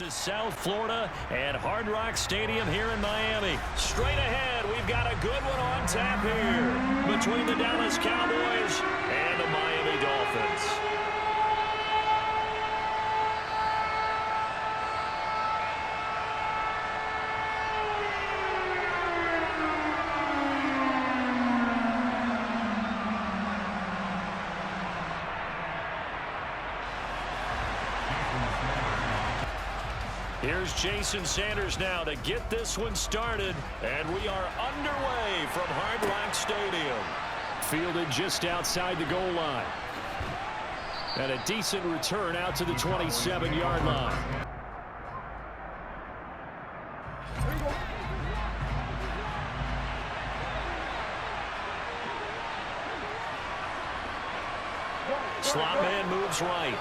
to South Florida at Hard Rock Stadium here in Miami. Straight ahead, we've got a good one on tap here between the Dallas Cowboys and the Miami Dolphins. Here's Jason Sanders now to get this one started, and we are underway from Hard Rock Stadium. Fielded just outside the goal line. And a decent return out to the 27-yard line. Slot man moves right.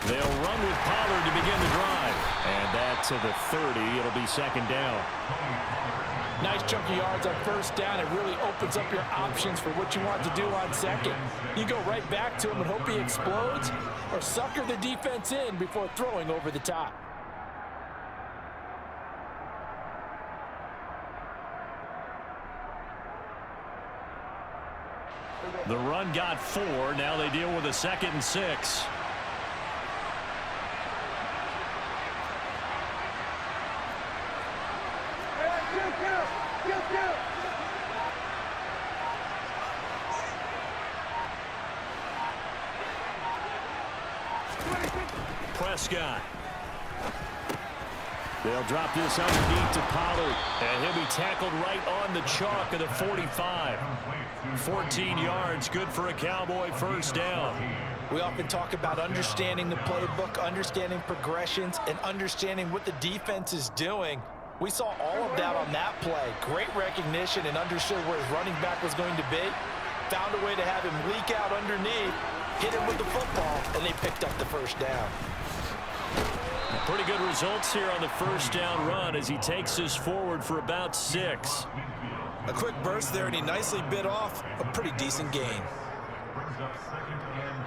They'll run with Pollard to begin the drive. And that to the 30. It'll be second down. Nice chunky yards on first down. It really opens up your options for what you want to do on second. You go right back to him and hope he explodes, or sucker the defense in before throwing over the top. The run got 4. Now they deal with a 2nd and 6. Prescott. They'll drop this underneath to Pollard, and he'll be tackled right on the chalk of the 45. 14 yards, good for a Cowboy first down. We often talk about understanding the playbook, understanding progressions, and understanding what the defense is doing. We saw all of that on that play. Great recognition and understood where his running back was going to be. Found a way to have him leak out underneath, hit him with the football, and they picked up the first down. Pretty good results here on the first down run as he takes us forward for about 6. A quick burst there, and he nicely bit off a pretty decent gain. Brings up 2nd and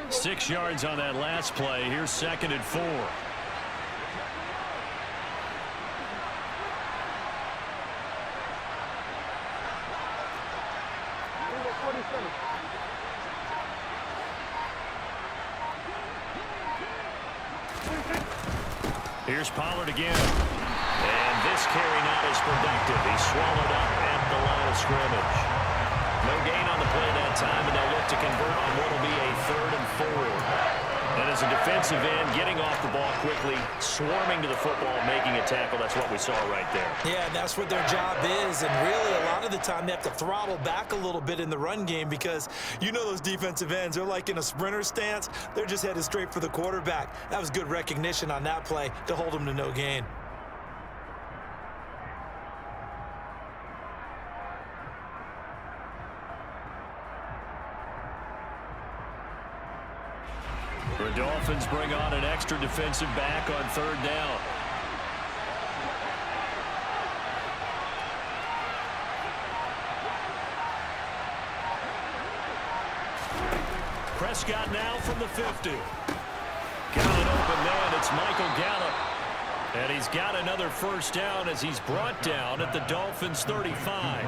4. 6 yards on that last play. Here's 2nd and 4. Here's Pollard again. And this carry not as productive. He's swallowed up at the line of scrimmage. No gain on the play that time, and they'll look to convert on what will be a 3rd and 4. And as a defensive end, getting off the ball quickly, swarming to the football, making a tackle. That's what we saw right there. Yeah, and that's what their job is. And really, a lot of the time, they have to throttle back a little bit in the run game because you know those defensive ends, they're like in a sprinter stance. They're just headed straight for the quarterback. That was good recognition on that play to hold them to no gain. The Dolphins bring on an extra defensive back on 3rd down. Prescott now from the 50. Got an open man. It's Michael Gallup. And he's got another first down as he's brought down at the Dolphins' 35.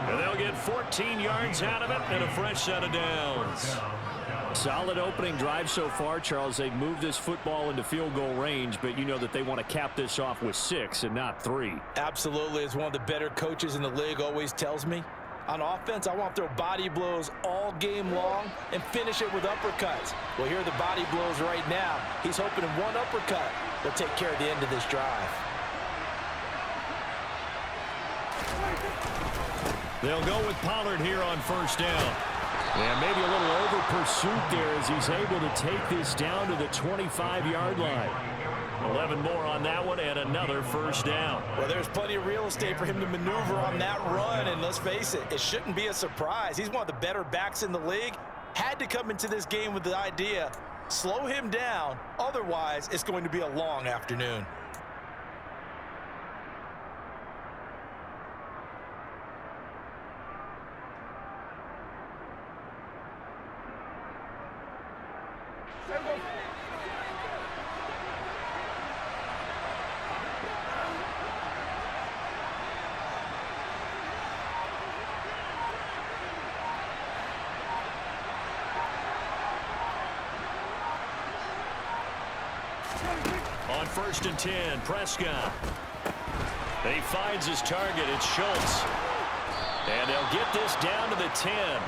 And they'll get 14 yards out of it and a fresh set of downs. Solid opening drive so far, Charles. They've moved this football into field goal range, but you know that they want to cap this off with 6 and not 3. Absolutely. As one of the better coaches in the league always tells me, on offense, I want to throw body blows all game long and finish it with uppercuts. Well, here are the body blows right now. He's hoping in one uppercut will take care of the end of this drive. They'll go with Pollard here on first down. And maybe a little over pursuit there as he's able to take this down to the 25-yard line. 11 more on that one and another first down. Well, there's plenty of real estate for him to maneuver on that run, and let's face it, it shouldn't be a surprise. He's one of the better backs in the league. Had to come into this game with the idea, slow him down, otherwise it's going to be a long afternoon. On 1st and 10, Prescott. He finds his target. It's Schultz. And they'll get this down to the 10.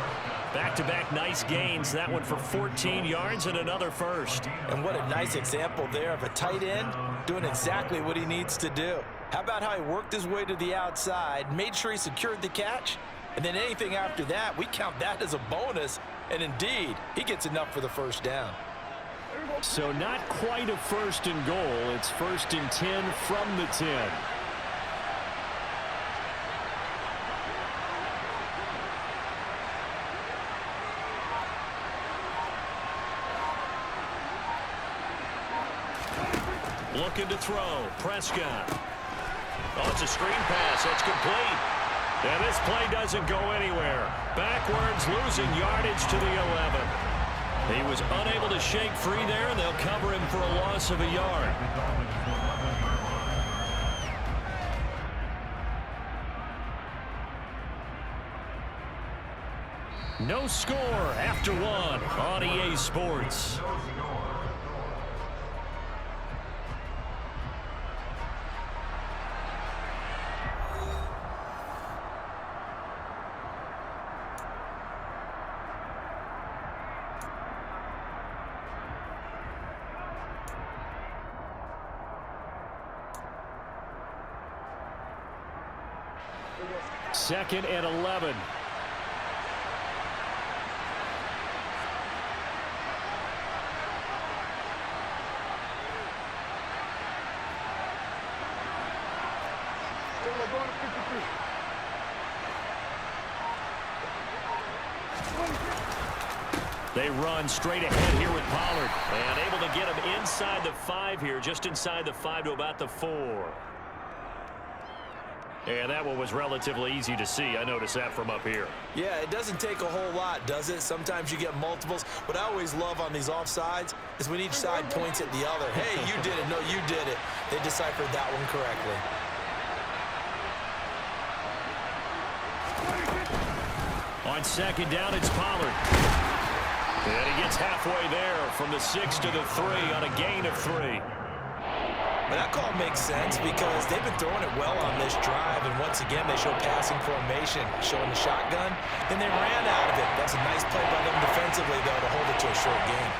Back-to-back nice gains. That one for 14 yards and another first. And what a nice example there of a tight end doing exactly what he needs to do. How about how he worked his way to the outside, made sure he secured the catch, and then anything after that, we count that as a bonus. And indeed, he gets enough for the first down. So not quite a 1st and goal. It's 1st and 10 from the 10. Looking to throw. Prescott. Oh, it's a screen pass. That's complete. And this play doesn't go anywhere. Backwards, losing yardage to the 11. He was unable to shake free there, and they'll cover him for a loss of a yard. No score after one on EA Sports. Second and 11. They run straight ahead here with Pollard. And able to get him inside the 5 here, just inside the 5 to about the 4. And that one was relatively easy to see. I noticed that from up here. Yeah, it doesn't take a whole lot, does it? Sometimes you get multiples. What I always love on these offsides is when each side points at the other. Hey, you did it. No, you did it. They deciphered that one correctly. On 2nd down, it's Pollard. And he gets halfway there from the 6 to the 3 on a gain of 3. But that call makes sense because they've been throwing it well on this drive, and once again they show passing formation, showing the shotgun. Then they ran out of it. That's a nice play by them defensively, though, to hold it to a short game.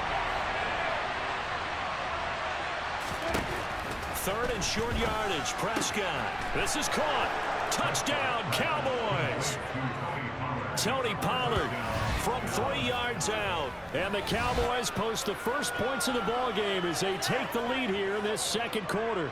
3rd and short yardage, Prescott. This is caught. Touchdown, Cowboys. Tony Pollard from 3 yards out. And the Cowboys post the first points of the ball game as they take the lead here in this 2nd quarter.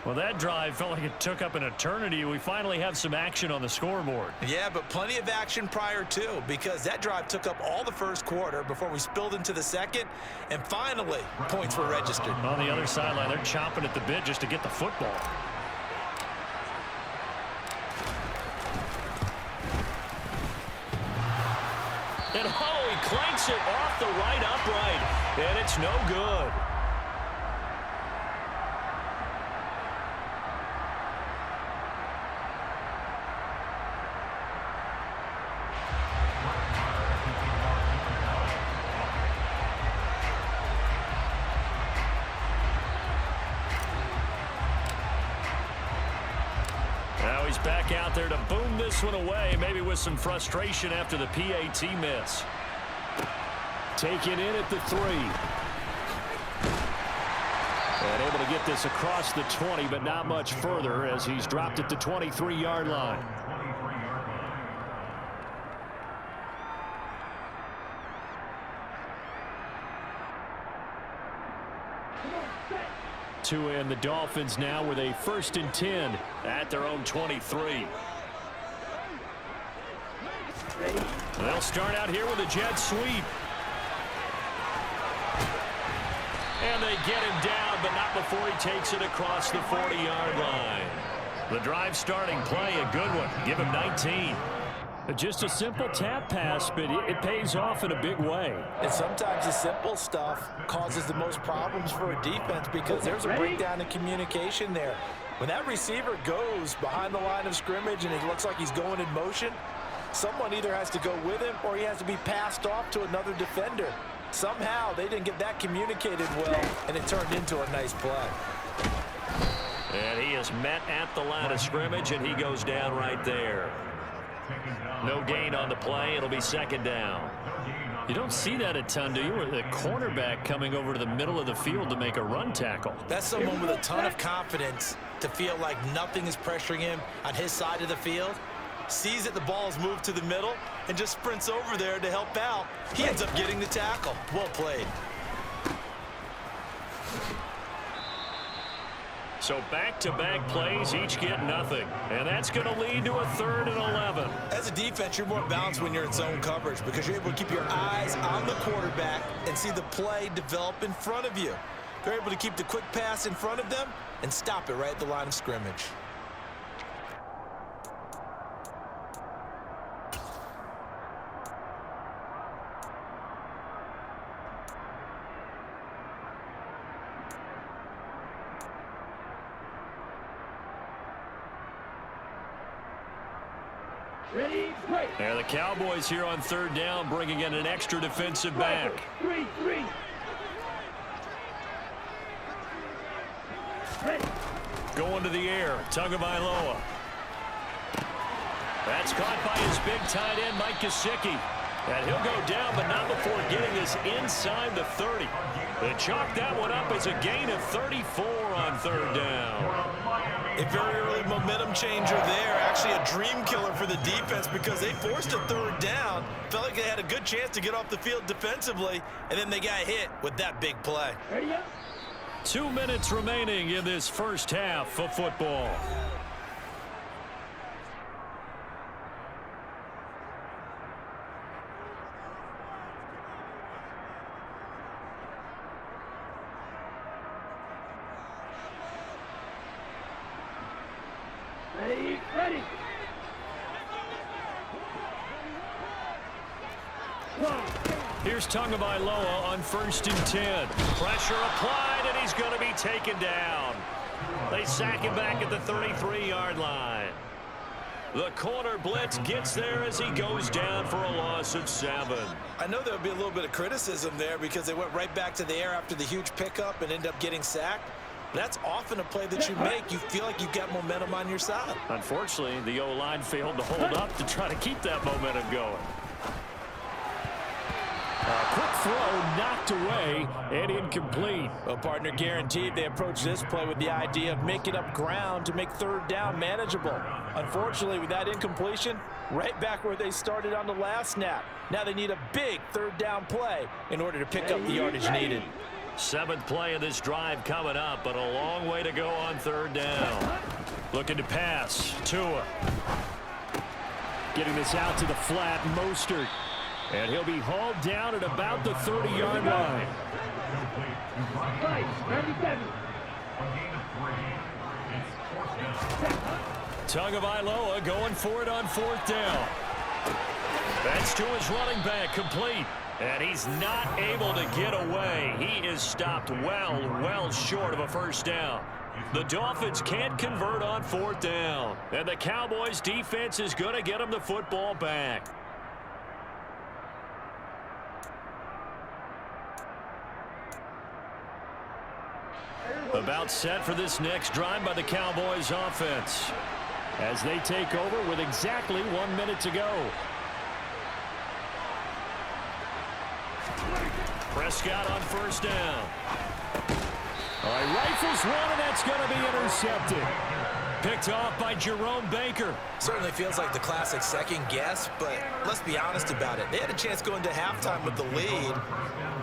Well, that drive felt like it took up an eternity. We finally have some action on the scoreboard. Yeah, but plenty of action prior to, because that drive took up all the 1st quarter before we spilled into the 2nd, and finally, points were registered. On the other sideline, they're chomping at the bit just to get the football. And oh, he clanks it off the right upright, and it's no good. Now he's back out there to boom this one away, maybe with some frustration after the PAT miss. Taken in at the 3. And able to get this across the 20, but not much further as he's dropped at the 23-yard line. And the Dolphins now with a 1st and 10 at their own 23. They'll start out here with a jet sweep. And they get him down, but not before he takes it across the 40-yard line. The drive starting play, a good one. Give him 19. Just a simple tap pass, but it pays off in a big way. And sometimes the simple stuff causes the most problems for a defense because there's a breakdown in communication there. When that receiver goes behind the line of scrimmage and it looks like he's going in motion, someone either has to go with him or he has to be passed off to another defender. Somehow they didn't get that communicated well, and it turned into a nice play. And he is met at the line of scrimmage, and he goes down right there. No gain on the play. It'll be second down. You don't see that a ton, do you? Or the cornerback coming over to the middle of the field to make a run tackle. That's someone with a ton of confidence to feel like nothing is pressuring him on his side of the field. Sees that the ball's moved to the middle and just sprints over there to help out. He ends up getting the tackle. Well played. So back-to-back plays, each get nothing. And that's going to lead to a 3rd and 11. As a defense, you're more balanced when you're in zone coverage because you're able to keep your eyes on the quarterback and see the play develop in front of you. They're able to keep the quick pass in front of them and stop it right at the line of scrimmage. And the Cowboys here on 3rd down, bringing in an extra defensive back. Going to the air, Tagovailoa. That's caught by his big tight end, Mike Gesicki. And he'll go down, but not before getting this inside the 30. They chalk that one up as a gain of 34 on 3rd down. A very early momentum changer there. Actually a dream killer for the defense because they forced a 3rd down. Felt like they had a good chance to get off the field defensively, and then they got hit with that big play. 2 minutes remaining in this first half of football. Ready. Here's Tagovailoa on 1st and 10. Pressure applied, and he's going to be taken down. They sack him back at the 33-yard line. The corner blitz gets there as he goes down for a loss of 7. I know there'll be a little bit of criticism there because they went right back to the air after the huge pickup and ended up getting sacked. That's often a play that you make. You feel like you've got momentum on your side. Unfortunately, the O-line failed to hold up to try to keep that momentum going. A quick throw knocked away and incomplete. Well, partner, guaranteed they approach this play with the idea of making up ground to make 3rd down manageable. Unfortunately, with that incompletion, right back where they started on the last snap. Now they need a big 3rd down play in order to pick up the yardage needed. 7th play of this drive coming up, but a long way to go on 3rd down. Looking to pass. Tua. Getting this out to the flat. Mostert. And he'll be hauled down at about the 30-yard line. Tagovailoa going for it on 4th down. That's to his running back, complete. And he's not able to get away. He is stopped well short of a 1st down. The Dolphins can't convert on 4th down. And the Cowboys defense is going to get them the football back. About set for this next drive by the Cowboys offense as they take over with exactly 1 minute to go. Prescott on 1st down. All right, rifles one, and that's going to be intercepted. Picked off by Jerome Baker. Certainly feels like the classic second guess, but let's be honest about it. They had a chance going to halftime with the lead.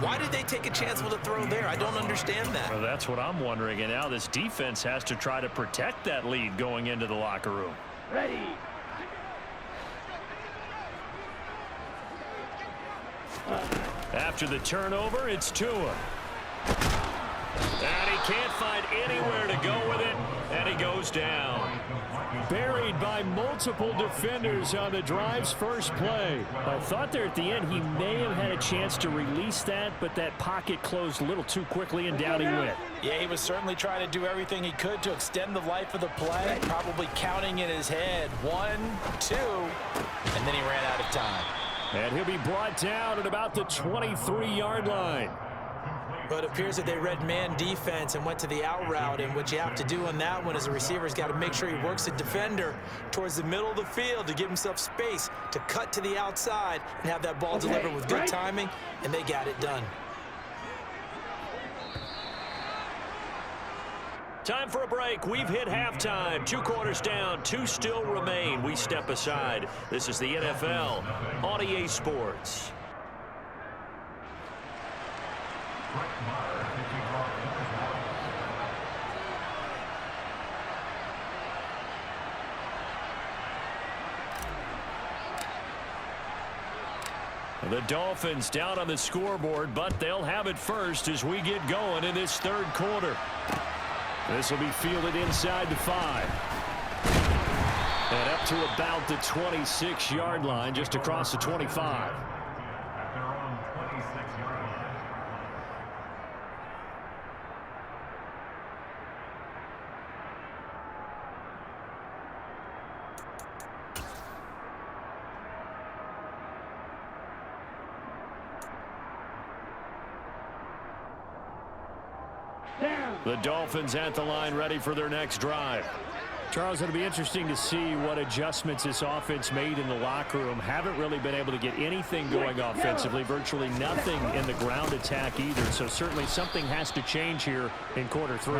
Why did they take a chance with a throw there? I don't understand that. Well, that's what I'm wondering, and now this defense has to try to protect that lead going into the locker room. Ready. After the turnover, it's Tua. And he can't find anywhere to go with it, and he goes down. Buried by multiple defenders on the drive's first play. I thought there at the end he may have had a chance to release that, but that pocket closed a little too quickly, and down he went. Yeah, he was certainly trying to do everything he could to extend the life of the play, probably counting in his head 1, 2, and then he ran out of time. And he'll be brought down at about the 23-yard line. But it appears that they read man defense and went to the out route, and what you have to do on that one as a receiver is got to make sure he works the defender towards the middle of the field to give himself space to cut to the outside and have that ball delivered with good timing, and they got it done. Time for a break. We've hit halftime. 2 quarters down, 2 still remain. We step aside. This is the NFL on EA Sports. The Dolphins down on the scoreboard, but they'll have it first as we get going in this third quarter. This will be fielded inside the 5. And up to about the 26-yard line, just across the 25. At their own 26-yard line. The Dolphins at the line, ready for their next drive. Charles, it'll be interesting to see what adjustments this offense made in the locker room. Haven't really been able to get anything going offensively, virtually nothing in the ground attack either. So certainly something has to change here in quarter 3.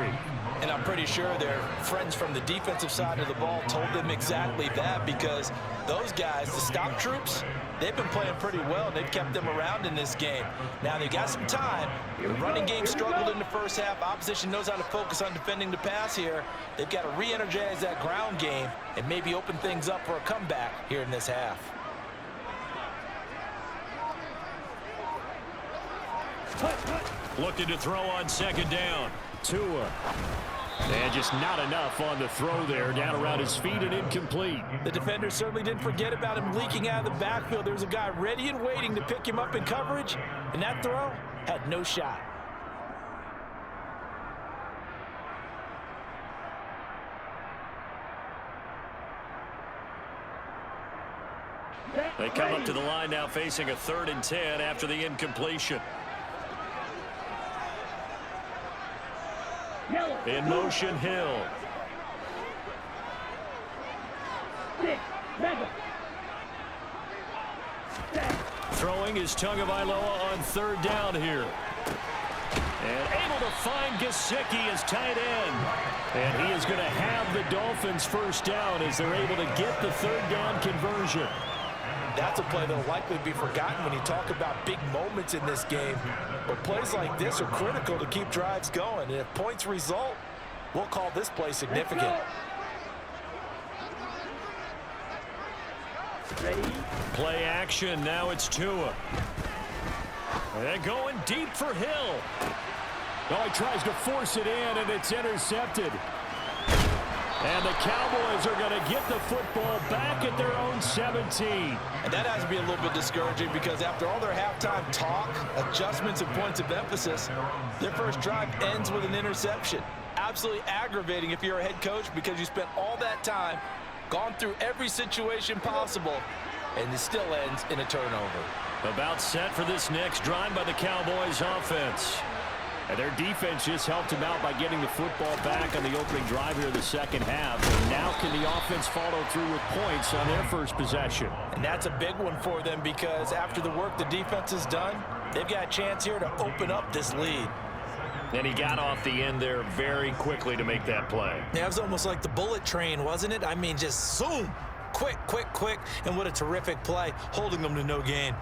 And I'm pretty sure their friends from the defensive side of the ball told them exactly that, because those guys, the stop troops, they've been playing pretty well. They've kept them around in this game. Now they got some time. The running game struggled in the first half. Opposition knows how to focus on defending the pass here. They've got to re-energize that ground game and maybe open things up for a comeback here in this half. Looking to throw on second down. Tua. And just not enough on the throw there. Down around his feet and incomplete. The defenders certainly didn't forget about him leaking out of the backfield. There was a guy ready and waiting to pick him up in coverage, and that throw had no shot. They come up to the line now facing a 3rd and 10 after the incompletion. In motion, Hill. Throwing is Tagovailoa on 3rd down here. And able to find Gesicki as tight end. And he is going to have the Dolphins first down as they're able to get the 3rd down conversion. That's a play that will likely be forgotten when you talk about big moments in this game. But plays like this are critical to keep drives going. And if points result, we'll call this play significant. Play action. Now it's Tua. And going deep for Hill. Oh, he tries to force it in, and it's intercepted. And the Cowboys are going to get the football back at their own 17. And that has to be a little bit discouraging, because after all their halftime talk, adjustments, and points of emphasis, their first drive ends with an interception. Absolutely aggravating if you're a head coach, because you spent all that time, gone through every situation possible, and it still ends in a turnover. About set for this next drive by the Cowboys offense. And their defense just helped them out by getting the football back on the opening drive here in the second half. And now can the offense follow through with points on their first possession? And that's a big one for them, because after the work the defense has done, they've got a chance here to open up this lead. And he got off the end there very quickly to make that play. Yeah, it was almost like the bullet train, wasn't it? I mean, just zoom, quick, quick, quick, and what a terrific play, holding them to no gain.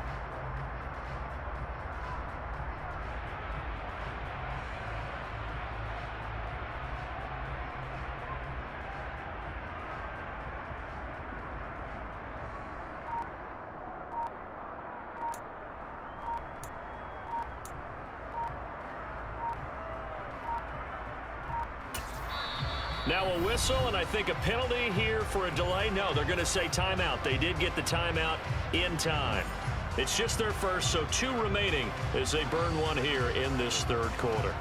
Now a whistle, and I think a penalty here for a delay. No, they're going to say timeout. They did get the timeout in time. It's just their first, so 2 remaining as they burn one here in this third quarter.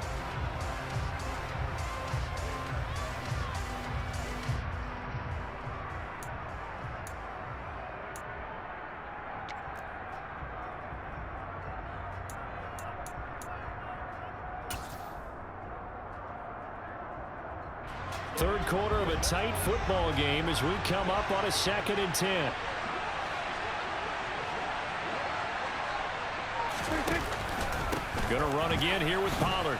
Third quarter of a tight football game as we come up on a 2nd and 10. Going to run again here with Pollard.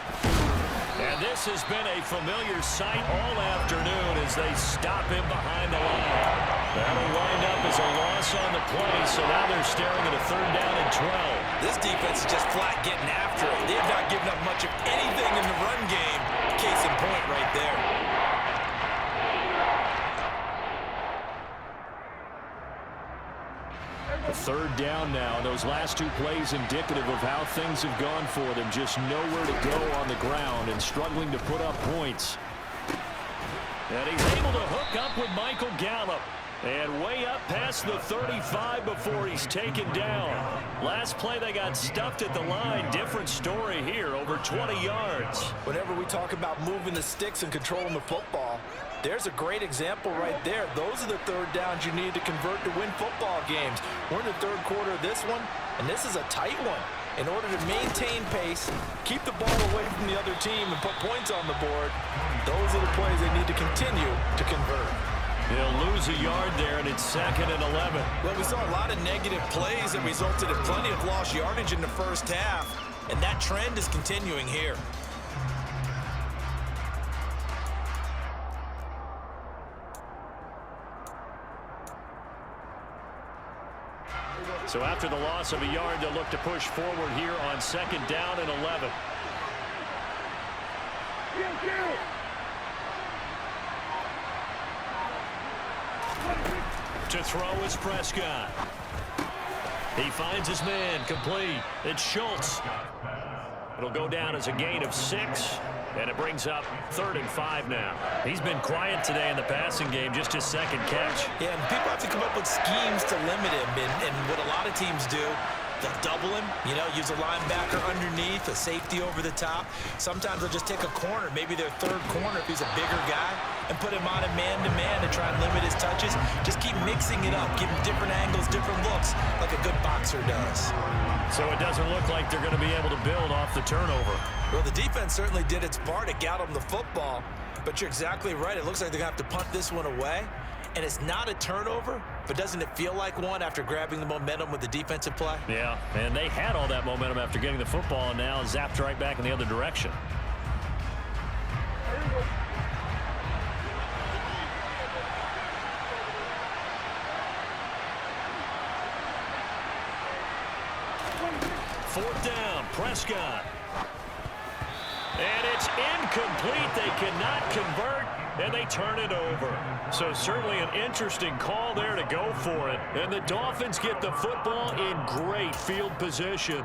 And this has been a familiar sight all afternoon as they stop him behind the line. That'll wind up as a loss on the play, so now they're staring at a 3rd down and 12. This defense is just flat getting after it. They have not given up much of anything in the run game. Case in point right there. A 3rd down now. Those last 2 plays indicative of how things have gone for them. Just nowhere to go on the ground and struggling to put up points. And he's able to hook up with Michael Gallup. And way up past the 35 before he's taken down. Last play they got stuffed at the line. Different story here, over 20 yards. Whenever we talk about moving the sticks and controlling the football, there's a great example right there. Those are the 3rd downs you need to convert to win football games. We're in the 3rd quarter of this one, and this is a tight one. In order to maintain pace, keep the ball away from the other team, and put points on the board, those are the plays they need to continue to convert. He'll lose a yard there, and it's 2nd and 11. Well, we saw a lot of negative plays that resulted in plenty of lost yardage in the first half, and that trend is continuing here. So after the loss of a yard, they'll look to push forward here on 2nd down and 11. To throw is Prescott. He finds his man, complete. It's Schultz. It'll go down as a gain of 6, and it brings up 3rd and 5 now. He's been quiet today in the passing game, just his 2nd catch. Yeah, and people have to come up with schemes to limit him, and what a lot of teams do, they'll double him, use a linebacker underneath, a safety over the top. Sometimes they'll just take a corner, maybe their 3rd corner if he's a bigger guy, and put him on a man-to-man to try and limit his touches. Just keep mixing it up, give him different angles, different looks, like a good boxer does. So it doesn't look like they're going to be able to build off the turnover. Well, the defense certainly did its part to get them the football, but you're exactly right. It looks like they're going to have to punt this one away. And it's not a turnover, but doesn't it feel like one after grabbing the momentum with the defensive play? Yeah, and they had all that momentum after getting the football, and now zapped right back in the other direction. Fourth down, Prescott. And it's incomplete. They cannot convert, and they turn it over. So certainly an interesting call there to go for it. And the Dolphins get the football in great field position.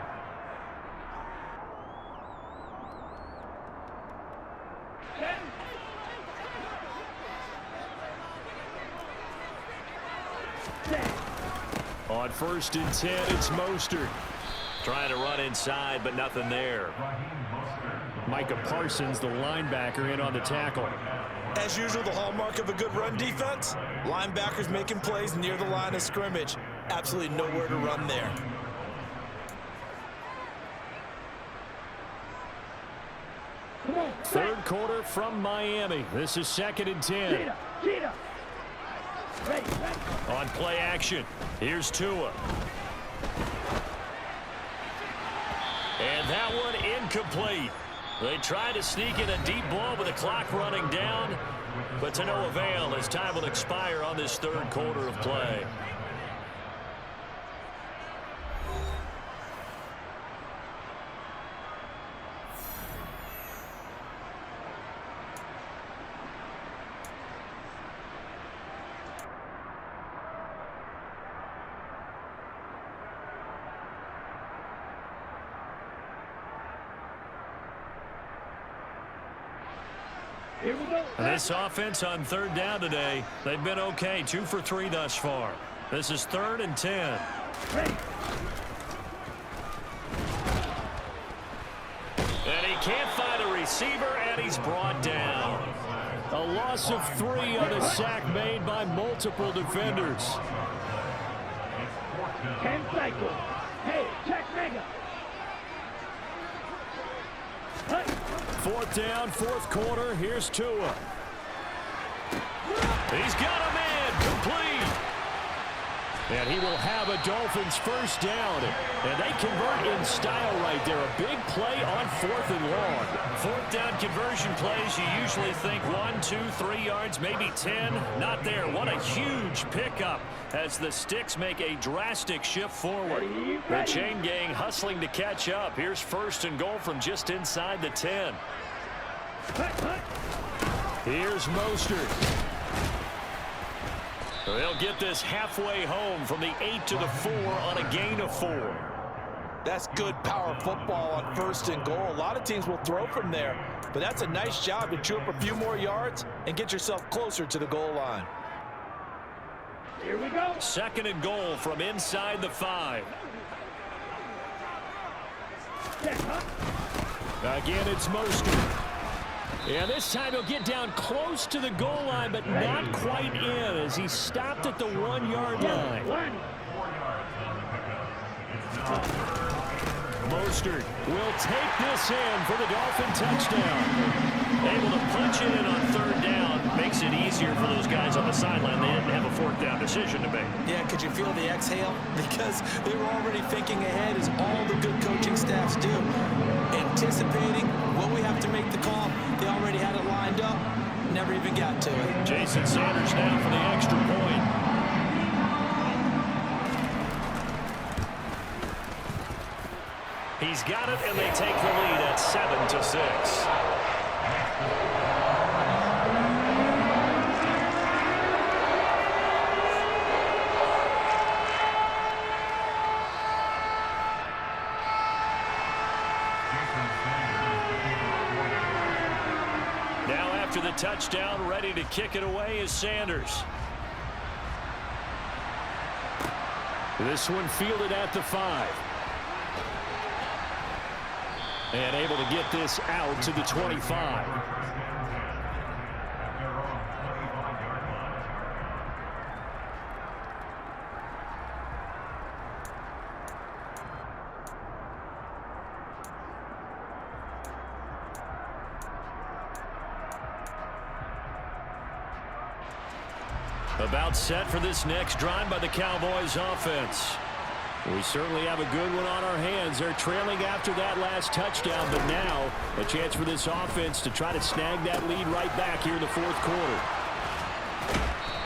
On 1st and 10, it's Mostert. Trying to run inside, but nothing there. Micah Parsons, the linebacker, in on the tackle. As usual, the hallmark of a good run defense, linebackers making plays near the line of scrimmage. Absolutely nowhere to run there. Third quarter from Miami. This is 2nd and 10. On play action, here's Tua. And that one incomplete. They try to sneak in a deep ball with the clock running down, but to no avail as time will expire on this 3rd quarter of play. And this offense on third down today, they've been okay. 2 for 3 thus far. This is 3rd and 10. And he can't find a receiver, and he's brought down. A loss of 3 on a sack made by multiple defenders. 10 cycles. Hey, check mega. 4th down, 4th quarter. Here's Tua. He's got a man complete. And he will have a Dolphins first down. And they convert in style right there. A big play on 4th and long. 4th down conversion plays, you usually think 1, 2, 3 yards, maybe 10. Not there. What a huge pickup as the Sticks make a drastic shift forward. The chain gang hustling to catch up. Here's 1st and goal from just inside the 10. Here's Mostert. They'll get this halfway home from the 8 to the 4 on a gain of 4. That's good power football on 1st and goal. A lot of teams will throw from there, but that's a nice job to chew up a few more yards and get yourself closer to the goal line. Here we go. 2nd and goal from inside the 5. Again, it's Mostert. And this time he'll get down close to the goal line, but not quite in as he stopped at the 1-yard line. Mostert will take this in for the Dolphin touchdown. Able to punch it in on 3rd down. Makes it easier for those guys on the sideline. They didn't have a 4th down decision to make. Yeah, could you feel the exhale? Because they were already thinking ahead, as all the good coaching staffs do. Anticipating when we have to make the call. They already had it lined up. Never even got to it. Jason Sanders now for the extra point. He's got it, and they take the lead at 7-6. Now after the touchdown, ready to kick it away is Sanders. This one fielded at the 5. And able to get this out to the 25. About set for this next drive by the Cowboys offense. We certainly have a good one on our hands. They're trailing after that last touchdown, but now a chance for this offense to try to snag that lead right back here in the 4th quarter.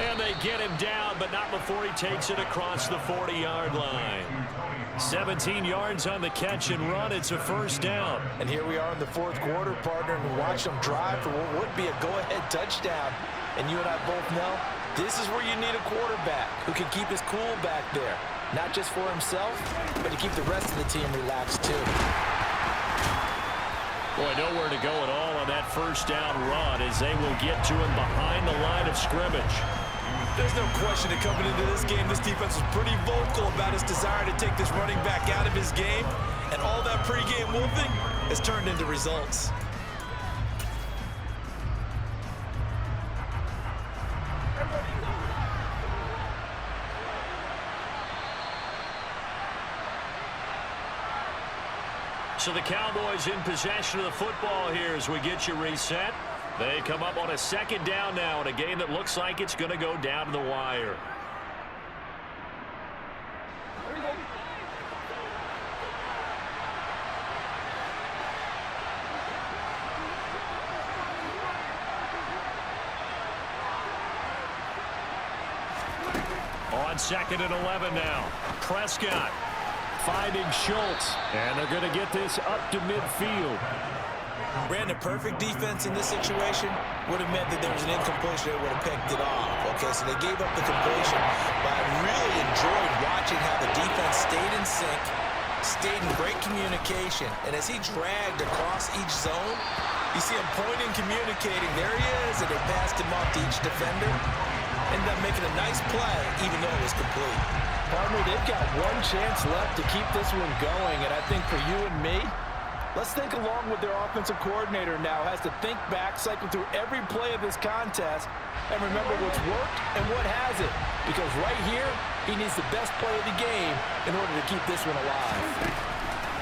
And they get him down, but not before he takes it across the 40-yard line. 17 yards on the catch and run. It's a first down. And here we are in the 4th quarter, partner, and watch them drive for what would be a go-ahead touchdown. And you and I both know this is where you need a quarterback who can keep his cool back there. Not just for himself, but to keep the rest of the team relaxed too. Boy, nowhere to go at all on that first down run as they will get to him behind the line of scrimmage. There's no question that coming into this game, this defense was pretty vocal about its desire to take this running back out of his game. And all that pregame wolfing has turned into results. So the Cowboys in possession of the football here as we get you reset. They come up on a 2nd down now in a game that looks like it's going to go down to the wire. On 2nd and 11 now. Prescott finding Schultz, and they're going to get this up to midfield. Ran the perfect defense in this situation. Would have meant that there was an incompletion. They would have picked it off. Okay, so they gave up the completion. But I really enjoyed watching how the defense stayed in sync, stayed in great communication, and as he dragged across each zone, You see him pointing, communicating. There he is, and they passed him off to each defender. Ended up making a nice play, even though it was complete. Partner, they've got one chance left to keep this one going, and I think for you and me, let's think along with their offensive coordinator now. Has to think back, cycle through every play of this contest, and remember what's worked and what hasn't. Because right here, he needs the best play of the game in order to keep this one alive.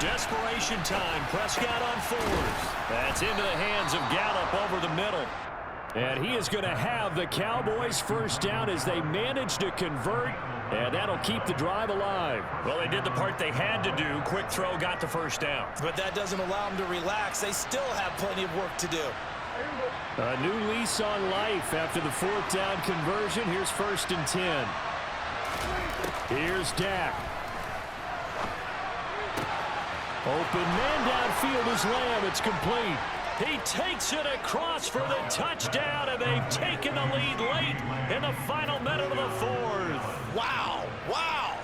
Desperation time. Prescott on fours. That's into the hands of Gallup over the middle. And he is going to have the Cowboys first down as they manage to convert, and that'll keep the drive alive. Well, they did the part they had to do. Quick throw got the first down. But that doesn't allow them to relax. They still have plenty of work to do. A new lease on life after the fourth down conversion. Here's 1st and 10. Here's Dak. Open man downfield is Lamb. It's complete. He takes it across for the touchdown, and they've taken the lead late in the final minute of the fourth. Wow, wow.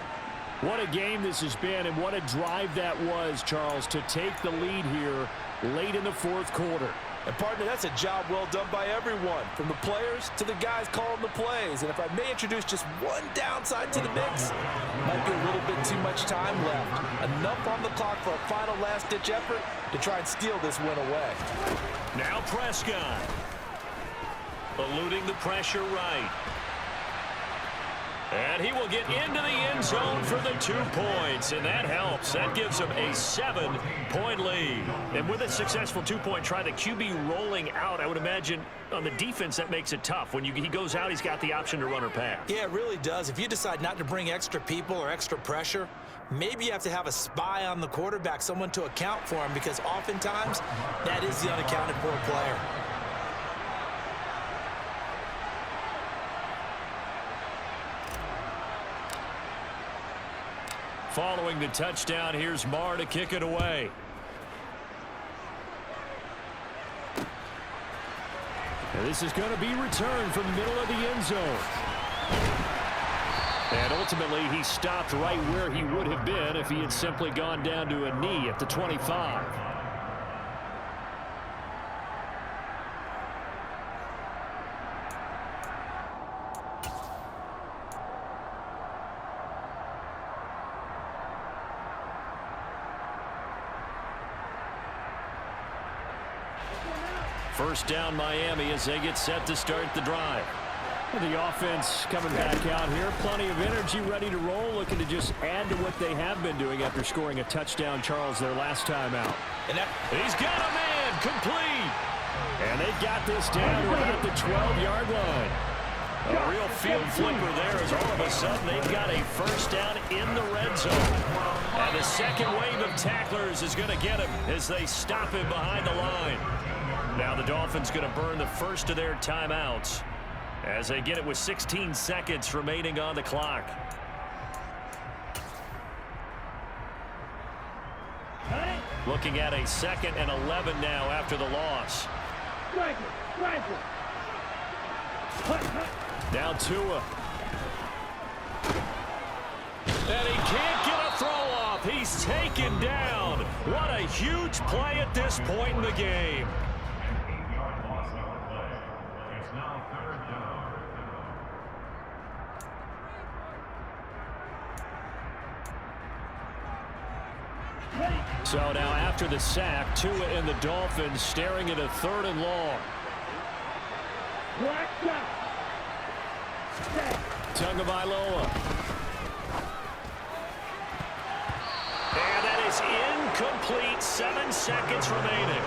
What a game this has been, and what a drive that was, Charles, to take the lead here late in the fourth quarter. And, partner, that's a job well done by everyone, from the players to the guys calling the plays. And if I may introduce just one downside to the mix, might be a little bit too much time left. Enough on the clock for a final last-ditch effort to try and steal this win away. Now Prescott. Eluding the pressure right. And he will get into the end zone for the 2 points, and that helps. That gives him a 7-point lead. And with a successful 2-point try, the QB rolling out, I would imagine on the defense that makes it tough. When he goes out, he's got the option to run or pass. Yeah, it really does. If you decide not to bring extra people or extra pressure, maybe you have to have a spy on the quarterback, someone to account for him, because oftentimes that is the unaccounted for player. Following the touchdown, here's Marr to kick it away. And this is going to be returned from the middle of the end zone. And ultimately, he stopped right where he would have been if he had simply gone down to a knee at the 25. First down Miami as they get set to start the drive. The offense coming back out here. Plenty of energy, ready to roll, looking to just add to what they have been doing after scoring a touchdown, Charles, their last time out. And he's got a man, complete. And they got this down to about the 12-yard line. A real field flipper there as all of a sudden they've got a first down in the red zone. And the second wave of tacklers is going to get him as they stop him behind the line. Now the Dolphins going to burn the first of their timeouts as they get it with 16 seconds remaining on the clock. Looking at a 2nd and 11 now after the loss. Now Tua. And he can't get a throw off. He's taken down. What a huge play at this point in the game. So now after the sack, Tua and the Dolphins staring at a 3rd and long. Tagovailoa. And that is incomplete. 7 seconds remaining.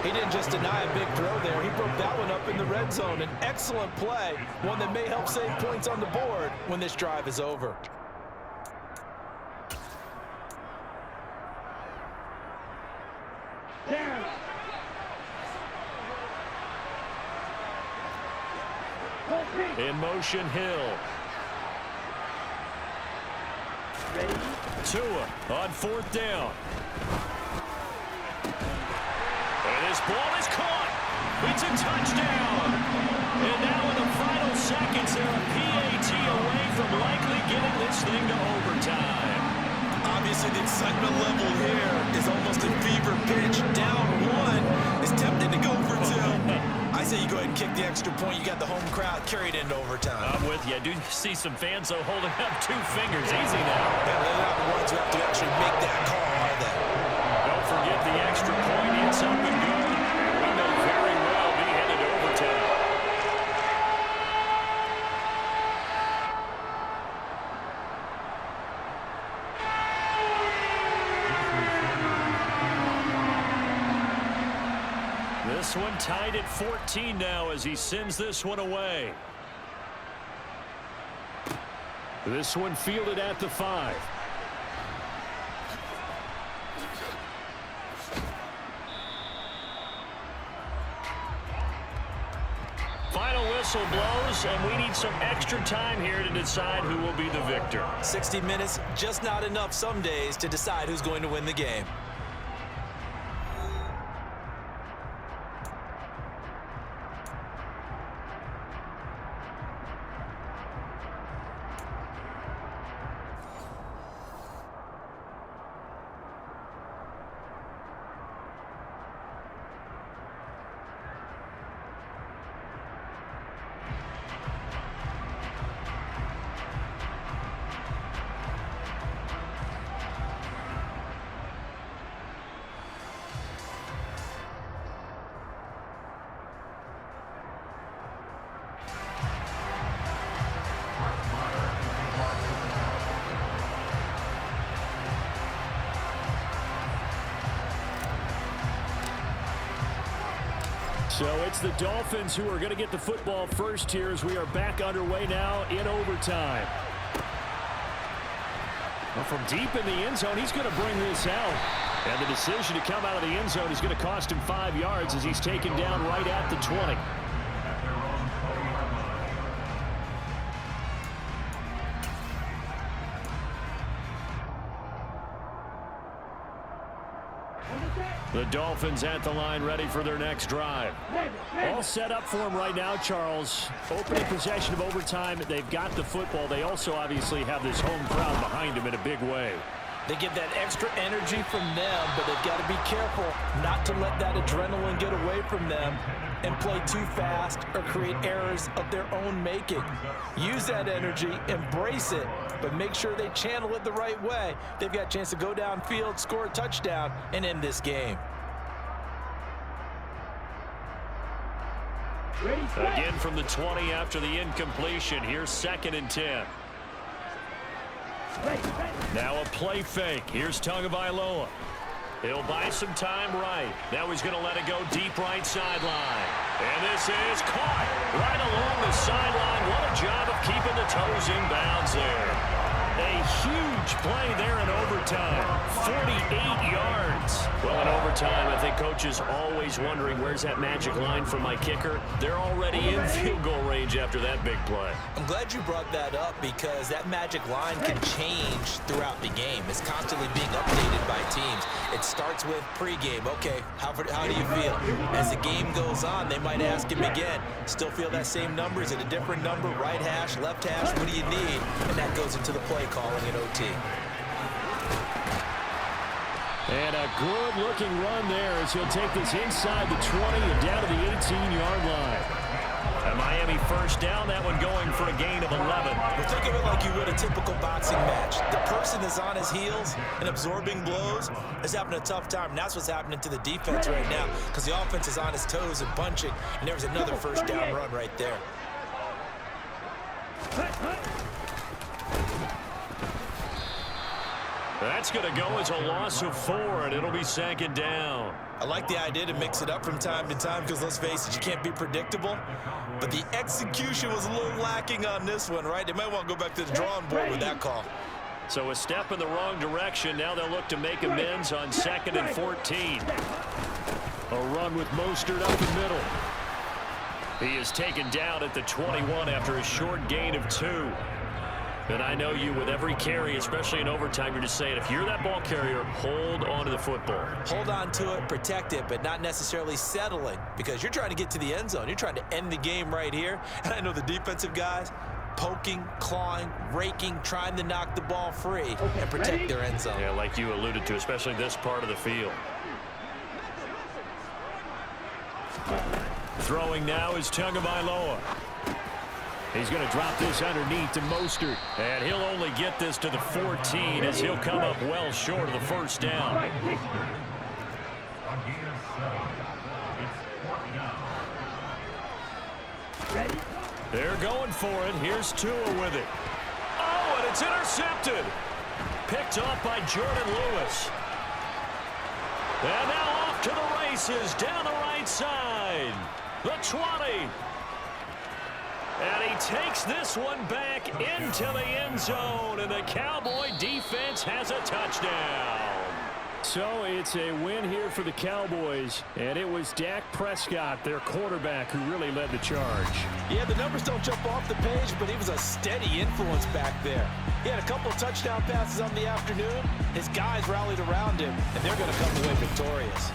He didn't just deny a big throw there. He broke that one up in the red zone. An excellent play, one that may help save points on the board when this drive is over. In motion, Hill. Tua on 4th down. And his ball is caught. It's a touchdown. And now in the final seconds, they're a PAT away from likely getting this thing to overtime. Obviously, the excitement level here is almost a fever pitch. Down one. It's tempting to go for two. I say you go ahead and kick the extra point. You got the home crowd carried into overtime. I'm with you. I do see some fans, though, holding up 2 fingers. Easy now. Yeah, they're not the ones who have to actually make that call, are they? Don't forget the extra point. It's up and good. We may very well be headed to overtime. This one tied at 14 now as he sends this one away. This one fielded at the 5. Final whistle blows, and we need some extra time here to decide who will be the victor. 60 minutes, just not enough some days to decide who's going to win the game. So it's the Dolphins who are going to get the football first here as we are back underway now in overtime. Well, from deep in the end zone, he's going to bring this out. And the decision to come out of the end zone is going to cost him 5 yards as he's taken down right at the 20. The Dolphins at the line ready for their next drive. All set up for them right now, Charles. Opening possession of overtime. They've got the football. They also obviously have this home crowd behind them in a big way. They get that extra energy from them, but they've got to be careful not to let that adrenaline get away from them and play too fast or create errors of their own making. Use that energy, embrace it, but make sure they channel it the right way. They've got a chance to go downfield, score a touchdown, and end this game. Again from the 20 after the incompletion. Here's 2nd and 10. Now a play fake. Here's Tagovailoa. He'll buy some time right. Now he's going to let it go deep right sideline. And this is caught right along the sideline. What a job of keeping the toes in bounds there. A huge play there in overtime. 48 yards. Well, in overtime, I think Coach is always wondering where's that magic line for my kicker. They're already in field goal range after that big play. I'm glad you brought that up because that magic line can change throughout the game. It's constantly being updated by teams. It starts with pregame. Okay, how do you feel? As the game goes on, they might ask him again. Still feel that same number? Is it a different number? Right hash, left hash? What do you need? And that goes into the play calling in OT. And a good-looking run there as he'll take this inside the 20 and down to the 18-yard line. A Miami first down, that one going for a gain of 11. Well, think of it like you would a typical boxing match. The person that's on his heels and absorbing blows is having a tough time. And that's what's happening to the defense right now because the offense is on his toes and punching. And there was another first down run right there. That's going to go as a loss of 4, and it'll be 2nd down. I like the idea to mix it up from time to time because, let's face it, you can't be predictable. But the execution was a little lacking on this one, right? They might want to go back to the drawing board with that call. So a step in the wrong direction. Now they'll look to make amends on 2nd and 14. A run with Mostert up the middle. He is taken down at the 21 after a short gain of 2. And I know you, with every carry, especially in overtime, you're just saying, if you're that ball carrier, hold on to the football. Hold on to it, protect it, but not necessarily settling because you're trying to get to the end zone. You're trying to end the game right here. And I know the defensive guys, poking, clawing, raking, trying to knock the ball free and protect their end zone. Yeah, like you alluded to, especially this part of the field. Throwing now is Tagovailoa. He's going to drop this underneath to Mostert. And he'll only get this to the 14 as he'll come up well short of the first down. They're going for it. Here's Tua with it. Oh, and it's intercepted. Picked off by Jordan Lewis. And now off to the races down the right side. The 20. And he takes this one back into the end zone, and the Cowboy defense has a touchdown. So it's a win here for the Cowboys, and it was Dak Prescott, their quarterback, who really led the charge. Yeah, the numbers don't jump off the page, but he was a steady influence back there. He had a couple of touchdown passes on the afternoon. His guys rallied around him, and they're going to come away victorious.